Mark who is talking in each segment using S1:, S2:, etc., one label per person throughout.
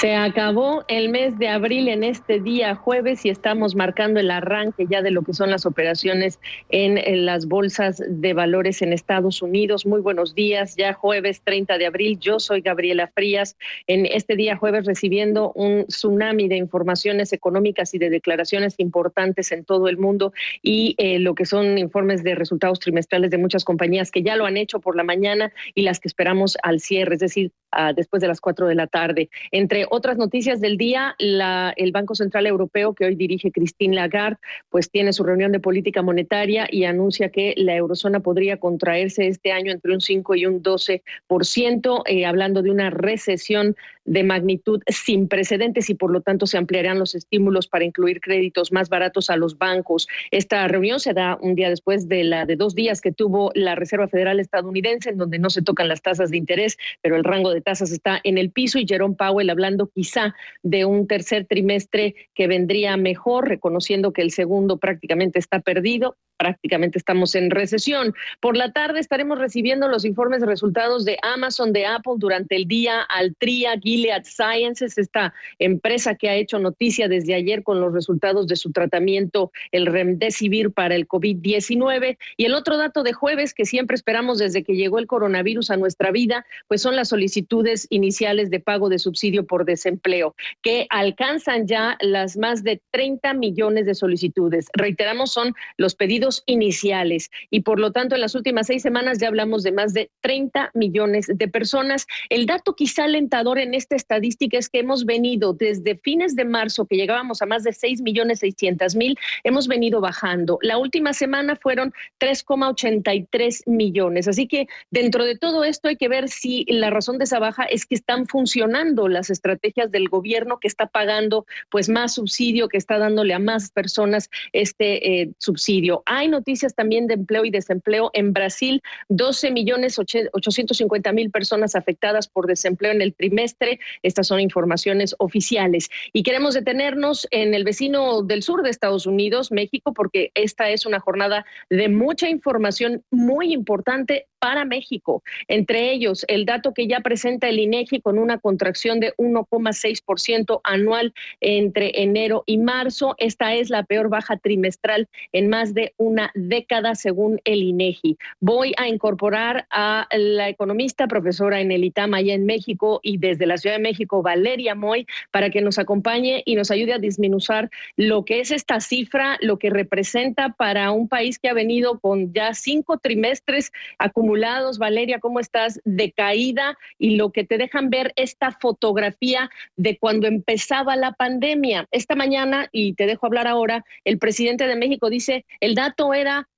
S1: Se acabó el mes de abril en este día jueves y estamos marcando el arranque ya de lo que son las operaciones en las bolsas de valores en Estados Unidos. Muy buenos días, ya jueves 30 de abril. Yo soy Gabriela Frías. En este día jueves recibiendo un tsunami de informaciones económicas y de declaraciones importantes en todo el mundo y lo que son informes de resultados trimestrales de muchas compañías que ya lo han hecho por la mañana y las que esperamos al cierre, es decir, después de las 4 de la tarde. Entre otras noticias del día, el Banco Central Europeo, que hoy dirige Christine Lagarde, pues tiene su reunión de política monetaria y anuncia que la eurozona podría contraerse este año entre un 5 y un 12%, hablando de una recesión de magnitud sin precedentes y por lo tanto se ampliarán los estímulos para incluir créditos más baratos a los bancos. Esta reunión se da un día después de la de 2 días que tuvo la Reserva Federal estadounidense, en donde no se tocan las tasas de interés, pero el rango de tasas está en el piso, y Jerome Powell hablando quizá de un tercer trimestre que vendría mejor, reconociendo que el segundo prácticamente está perdido. Prácticamente estamos en recesión. Por la tarde estaremos recibiendo los informes de resultados de Amazon, de Apple durante el día, Altria, Gilead Sciences, esta empresa que ha hecho noticia desde ayer con los resultados de su tratamiento, el Remdesivir para el COVID-19. Y el otro dato de jueves que siempre esperamos desde que llegó el coronavirus a nuestra vida, pues son las solicitudes iniciales de pago de subsidio por desempleo, que alcanzan ya las más de 30 millones de solicitudes. Reiteramos, son los pedidos iniciales y por lo tanto en las últimas 6 semanas ya hablamos de más de 30 millones de personas. El dato quizá alentador en esta estadística es que hemos venido desde fines de marzo, que llegábamos a más de 6.600.000, hemos venido bajando. La última semana fueron 3,83 millones. Así que dentro de todo esto hay que ver si la razón de esa baja es que están funcionando las estrategias del gobierno, que está pagando pues más subsidio, que está dándole a más personas este subsidio. Hay noticias también de empleo y desempleo. En Brasil, 12.850.000 personas afectadas por desempleo en el trimestre. Estas son informaciones oficiales. Y queremos detenernos en el vecino del sur de Estados Unidos, México, porque esta es una jornada de mucha información muy importante para México. Entre ellos, el dato que ya presenta el INEGI con una contracción de 1,6% anual entre enero y marzo. Esta es la peor baja trimestral en más de una década, según el INEGI. Voy a incorporar a la economista, profesora en el ITAM allá en México y desde la Ciudad de México, Valeria Moy, para que nos acompañe y nos ayude a disminuir lo que es esta cifra, lo que representa para un país que ha venido con ya 5 trimestres acumulados. Valeria, ¿cómo estás? De caída, y lo que te dejan ver esta fotografía de cuando empezaba la pandemia. Esta mañana, y te dejo hablar ahora, el presidente de México dice, el dato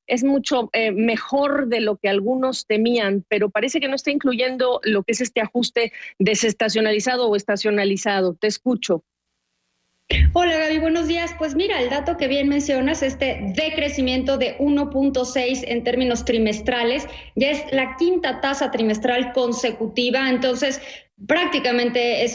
S1: es mucho mejor de lo que algunos temían, pero parece que no está incluyendo lo que es este ajuste desestacionalizado o estacionalizado. Te escucho.
S2: Hola Gaby, buenos días. Pues mira, el dato que bien mencionas, este decrecimiento de 1.6 en términos trimestrales, ya es la quinta tasa trimestral consecutiva, entonces prácticamente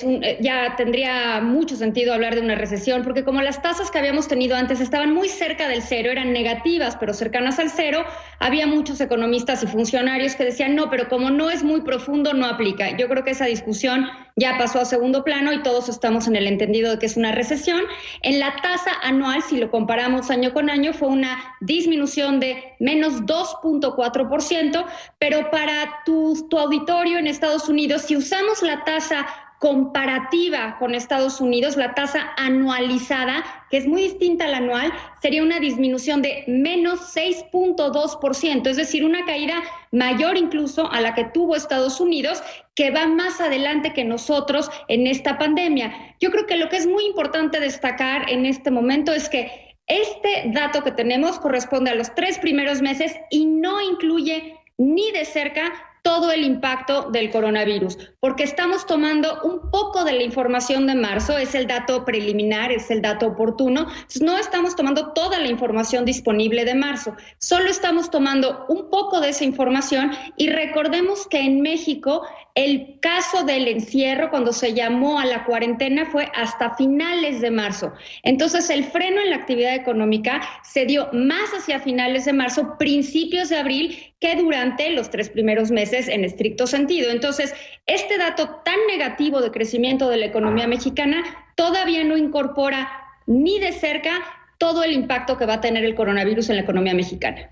S2: ya tendría mucho sentido hablar de una recesión, porque como las tasas que habíamos tenido antes estaban muy cerca del cero, eran negativas, pero cercanas al cero, había muchos economistas y funcionarios que decían, no, pero como no es muy profundo, no aplica. Yo creo que esa discusión ya pasó a segundo plano y todos estamos en el entendido de que es una recesión. En la tasa anual, si lo comparamos año con año, fue una disminución de menos 2.4%, pero para tu auditorio en Estados Unidos, si usamos la tasa comparativa con Estados Unidos, la tasa anualizada, que es muy distinta a la anual, sería una disminución de menos 6.2%, es decir, una caída mayor incluso a la que tuvo Estados Unidos, que va más adelante que nosotros en esta pandemia. Yo creo que lo que es muy importante destacar en este momento es que este dato que tenemos corresponde a los 3 primeros meses y no incluye ni de cerca todo el impacto del coronavirus, porque estamos tomando un poco de la información de marzo, es el dato preliminar, es el dato oportuno, entonces no estamos tomando toda la información disponible de marzo, solo estamos tomando un poco de esa información y recordemos que en México El caso del encierro, cuando se llamó a la cuarentena, fue hasta finales de marzo. Entonces, el freno en la actividad económica se dio más hacia finales de marzo, principios de abril, que durante los 3 primeros meses en estricto sentido. Entonces, este dato tan negativo de crecimiento de la economía mexicana todavía no incorpora ni de cerca todo el impacto que va a tener el coronavirus en la economía mexicana.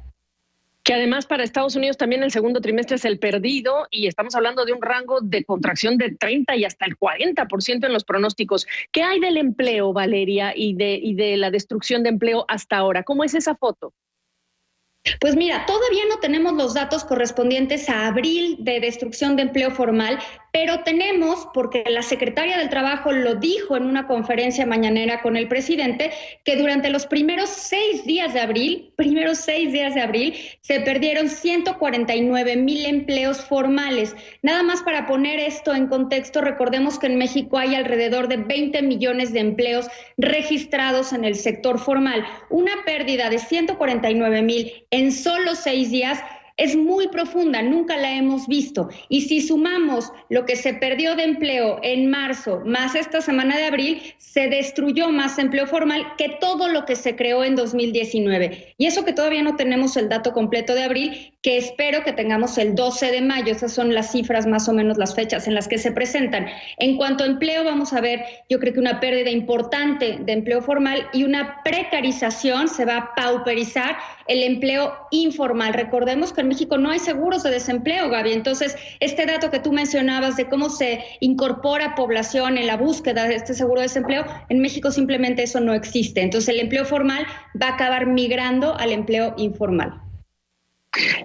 S1: Que además para Estados Unidos también el segundo trimestre es el perdido y estamos hablando de un rango de contracción de 30 y hasta el 40% en los pronósticos. ¿Qué hay del empleo, Valeria, y de la destrucción de empleo hasta ahora? ¿Cómo es esa foto?
S2: Pues mira, todavía no tenemos los datos correspondientes a abril de destrucción de empleo formal, pero tenemos, porque la secretaria del Trabajo lo dijo en una conferencia mañanera con el presidente, que durante los primeros 6 días de abril, se perdieron 149,000 empleos formales. Nada más para poner esto en contexto, recordemos que en México hay alrededor de 20 millones de empleos registrados en el sector formal. Una pérdida de 149,000 en solo 6 días es muy profunda, nunca la hemos visto. Y si sumamos lo que se perdió de empleo en marzo, más esta semana de abril, se destruyó más empleo formal que todo lo que se creó en 2019. Y eso que todavía no tenemos el dato completo de abril, que espero que tengamos el 12 de mayo. Esas son las cifras, más o menos las fechas en las que se presentan. En cuanto a empleo, vamos a ver, yo creo que una pérdida importante de empleo formal y una precarización, se va a pauperizar el empleo informal. Recordemos que en México no hay seguros de desempleo, Gaby. Entonces, este dato que tú mencionabas de cómo se incorpora población en la búsqueda de este seguro de desempleo, en México simplemente eso no existe. Entonces, el empleo formal va a acabar migrando al empleo informal.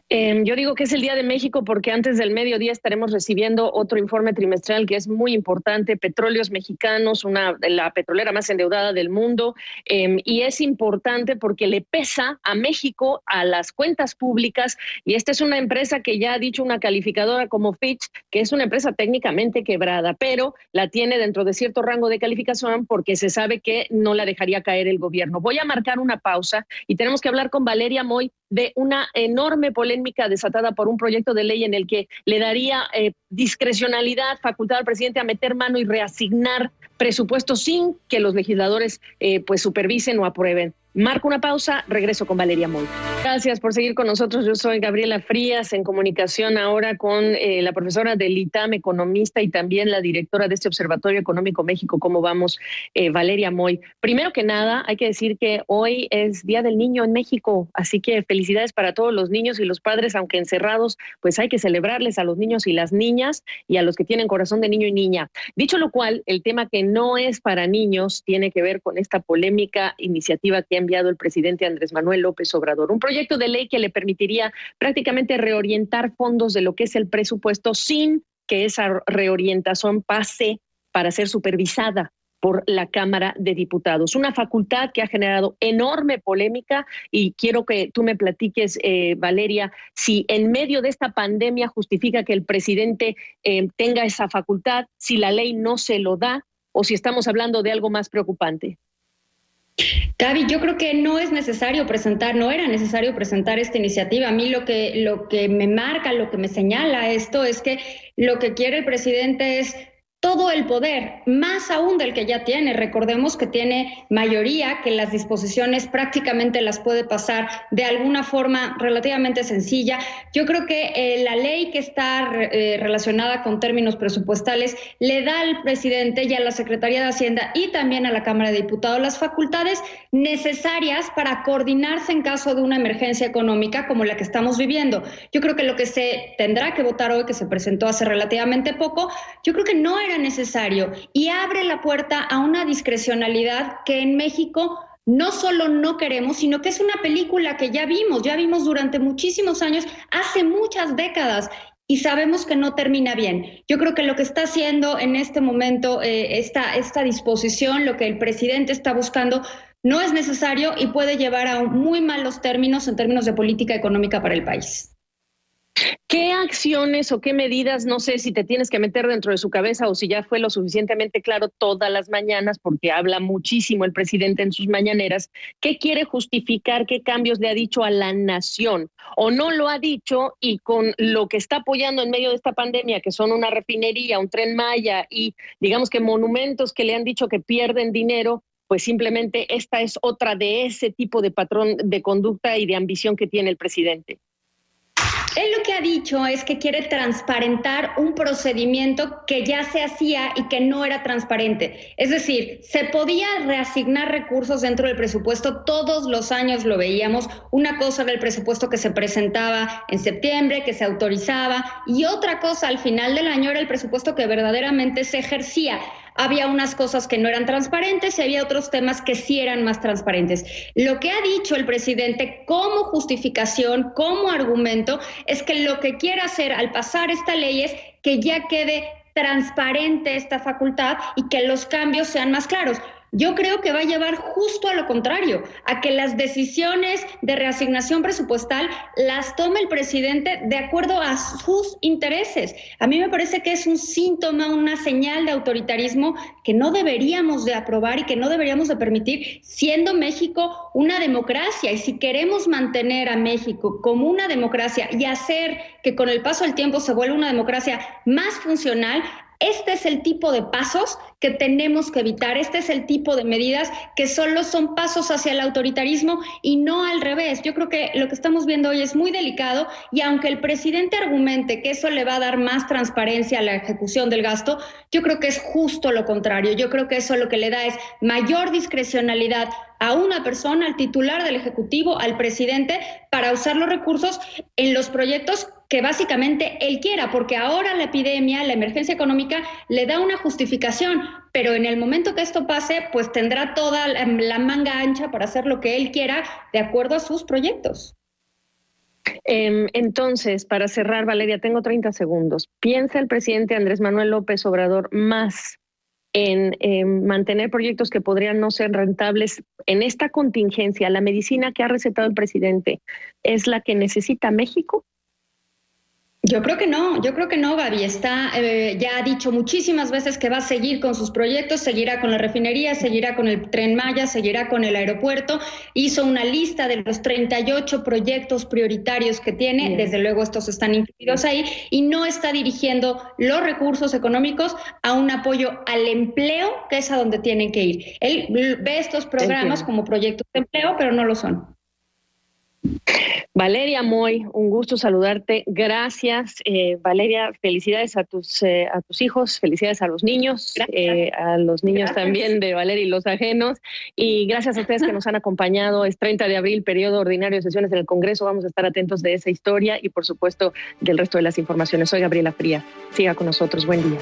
S1: Yo digo que es el Día de México porque antes del mediodía estaremos recibiendo otro informe trimestral que es muy importante, Petróleos Mexicanos, la petrolera más endeudada del mundo, y es importante porque le pesa a México, a las cuentas públicas, y esta es una empresa que ya ha dicho una calificadora como Fitch, que es una empresa técnicamente quebrada, pero la tiene dentro de cierto rango de calificación porque se sabe que no la dejaría caer el gobierno. Voy a marcar una pausa y tenemos que hablar con Valeria Moy de una enorme polémica desatada por un proyecto de ley en el que le daría discrecionalidad, facultad al presidente a meter mano y reasignar presupuestos sin que los legisladores pues supervisen o aprueben. Marco una pausa, regreso con Valeria Moy. Gracias por seguir con nosotros. Yo soy Gabriela Frías, en comunicación ahora con la profesora del ITAM, economista, y también la directora de este Observatorio Económico México. ¿Cómo vamos, Valeria Moy? Primero que nada, hay que decir que hoy es Día del Niño en México, así que felicidades para todos los niños y los padres, aunque encerrados, pues hay que celebrarles a los niños y las niñas y a los que tienen corazón de niño y niña. Dicho lo cual, el tema que no es para niños tiene que ver con esta polémica iniciativa que ha enviado el presidente Andrés Manuel López Obrador, un proyecto de ley que le permitiría prácticamente reorientar fondos de lo que es el presupuesto sin que esa reorientación pase para ser supervisada por la Cámara de Diputados. Una facultad que ha generado enorme polémica y quiero que tú me platiques, Valeria, si en medio de esta pandemia justifica que el presidente tenga esa facultad, si la ley no se lo da o si estamos hablando de algo más preocupante.
S2: Gaby, yo creo que no era necesario presentar esta iniciativa. A mí lo que me marca, lo que me señala esto es que lo que quiere el presidente es todo el poder, más aún del que ya tiene. Recordemos que tiene mayoría, que las disposiciones prácticamente las puede pasar de alguna forma relativamente sencilla. Yo creo que la ley que está relacionada con términos presupuestales le da al presidente y a la Secretaría de Hacienda y también a la Cámara de Diputados las facultades necesarias para coordinarse en caso de una emergencia económica como la que estamos viviendo. Yo creo que lo que se tendrá que votar hoy, que se presentó hace relativamente poco, yo creo que no era necesario y abre la puerta a una discrecionalidad que en México no solo no queremos, sino que es una película que ya vimos durante muchísimos años, hace muchas décadas, y sabemos que no termina bien. Yo creo que lo que está haciendo en este momento esta disposición, lo que el presidente está buscando, no es necesario y puede llevar a muy malos términos en términos de política económica para el país.
S1: ¿Qué acciones o qué medidas, no sé si te tienes que meter dentro de su cabeza o si ya fue lo suficientemente claro todas las mañanas, porque habla muchísimo el presidente en sus mañaneras, qué quiere justificar, qué cambios le ha dicho a la nación o no lo ha dicho y con lo que está apoyando en medio de esta pandemia, que son una refinería, un Tren Maya y digamos que monumentos que le han dicho que pierden dinero, pues simplemente esta es otra de ese tipo de patrón de conducta y de ambición que tiene el presidente.
S2: Él lo que ha dicho es que quiere transparentar un procedimiento que ya se hacía y que no era transparente. Es decir, se podía reasignar recursos dentro del presupuesto, todos los años lo veíamos. Una cosa era el presupuesto que se presentaba en septiembre, que se autorizaba, y otra cosa al final del año era el presupuesto que verdaderamente se ejercía. Había unas cosas que no eran transparentes y había otros temas que sí eran más transparentes. Lo que ha dicho el presidente como justificación, como argumento, es que lo que quiere hacer al pasar esta ley es que ya quede transparente esta facultad y que los cambios sean más claros. Yo creo que va a llevar justo a lo contrario, a que las decisiones de reasignación presupuestal las tome el presidente de acuerdo a sus intereses. A mí me parece que es un síntoma, una señal de autoritarismo que no deberíamos de aprobar y que no deberíamos de permitir, siendo México una democracia. Y si queremos mantener a México como una democracia y hacer que con el paso del tiempo se vuelva una democracia más funcional, este es el tipo de pasos que tenemos que evitar, este es el tipo de medidas que solo son pasos hacia el autoritarismo y no al revés. Yo creo que lo que estamos viendo hoy es muy delicado y aunque el presidente argumente que eso le va a dar más transparencia a la ejecución del gasto, yo creo que es justo lo contrario. Yo creo que eso lo que le da es mayor discrecionalidad a una persona, al titular del Ejecutivo, al presidente, para usar los recursos en los proyectos que básicamente él quiera, porque ahora la epidemia, la emergencia económica, le da una justificación, pero en el momento que esto pase, pues tendrá toda la manga ancha para hacer lo que él quiera de acuerdo a sus proyectos.
S1: Entonces, para cerrar, Valeria, tengo 30 segundos. ¿Piensa el presidente Andrés Manuel López Obrador más en mantener proyectos que podrían no ser rentables en esta contingencia? ¿La medicina que ha recetado el presidente es la que necesita México?
S2: Yo creo que no, Gaby. Ya ha dicho muchísimas veces que va a seguir con sus proyectos, seguirá con la refinería, seguirá con el Tren Maya, seguirá con el aeropuerto. Hizo una lista de los 38 proyectos prioritarios que tiene, desde luego estos están incluidos ahí, y no está dirigiendo los recursos económicos a un apoyo al empleo, que es a donde tienen que ir. Él ve estos programas como proyectos de empleo, pero no lo son.
S1: Valeria Moy, un gusto saludarte. Gracias, Valeria. Felicidades a tus hijos, felicidades a los niños, a los niños también de Valeria y los ajenos. Y gracias a ustedes que nos han acompañado. Es 30 de abril, periodo ordinario de sesiones en el Congreso. Vamos a estar atentos de esa historia y, por supuesto, del resto de las informaciones. Soy Gabriela Fría. Siga con nosotros. Buen día.